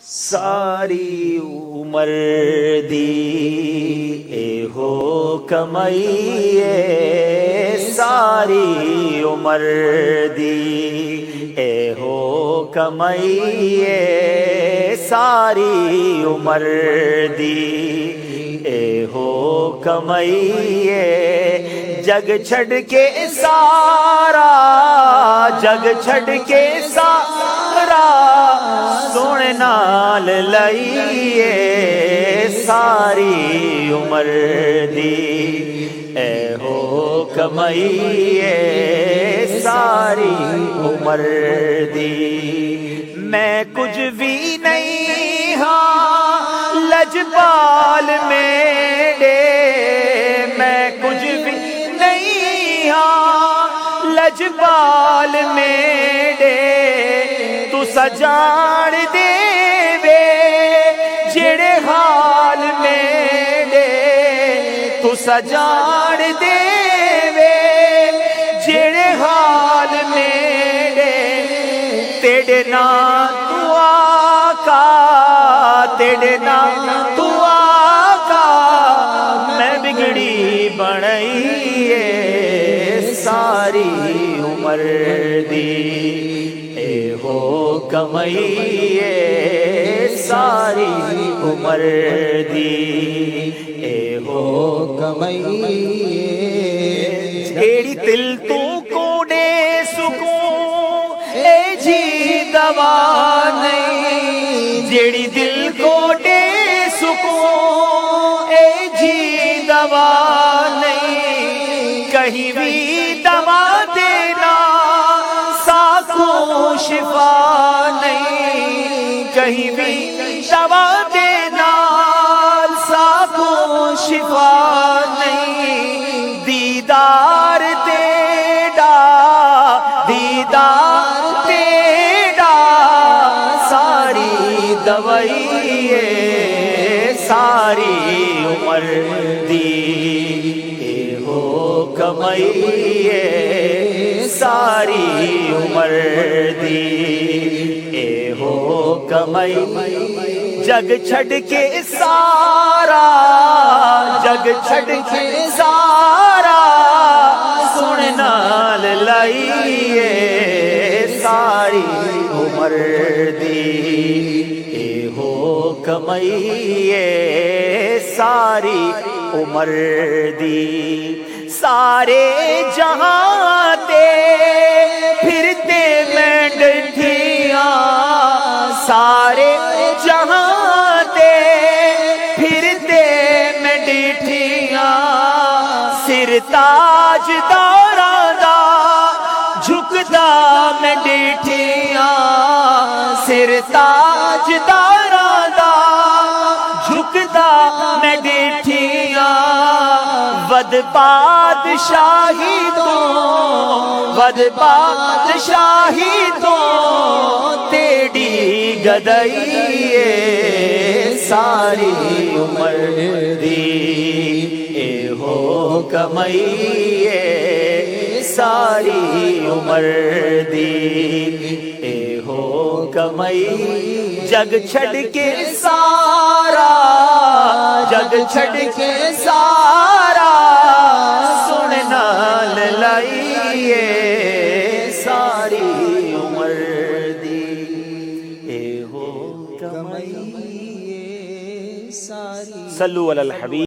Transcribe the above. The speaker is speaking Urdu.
ساری عمر دی اے ہو کمائیے، ساری عمر دی اے ہو کمائیے، ساری عمر دی اے ہو کمائیے، جگ چھڑ کے سارا، جگ چھڑ کے سارا سونے نال لائیے، ساری عمر دی اے ہو کمائیے، ساری عمر دی۔ میں کچھ بھی نہیں ہاں لجپال میرے، میں کچھ بھی نہیں ہاں لجپال میرے، تو سجان دے وے جڑے حال میرے، تو سجان دے وے جڑے حال میرے، تیرے نام تو آقا، تیرے نام تو آقا میں بگڑی بنائیے، ساری عمر دی اے ہو کمائیے، ساری عمر دی اے ہو کمائیے، جیڑی دل تو کوڑے سکون اے جی دوا نہیں، جیڑی دل کوڑے سکون اے جی دوا نہیں، کہیں بھی دوا دینا ساکھوں شفا نہیں، کہیں بھی دوا دینا ساکھوں شفا نہیں، دیدار تیرا، دیدار تیرا ساری دوائیے، ساری عمر دی اے ہو کمائیے، ساری عمر دی اے ہو کمائیے، جگ چھڑ کے سارا، جگ چھڑ کے سارا سونے نال لائیے، ساری عمر دی اے ہو کمائیے، ساری عمر دی۔ سارے جہاں تے پھرتے میں ڈٹھیاں، سارے جہاں تے پھرتے میں ڈٹھیاں، سر تاج داراں دا جھکدا میں ڈٹھیاں، سر تاج داراں دا جھکدا میں ڈٹھیاں، ود بادشاہی تو، ود بادشاہی تو تیری گدائیے، ساری عمر دی اے ہو کمائیے، ساری عمر دی اے ہو کمائیے، جگ چھڑ کے سارا، جگ چھڑ کے سارا سونے نال لائیے، ساری عمر دی اے ہو کمائیے، ساری۔ صلو علی الحبیب۔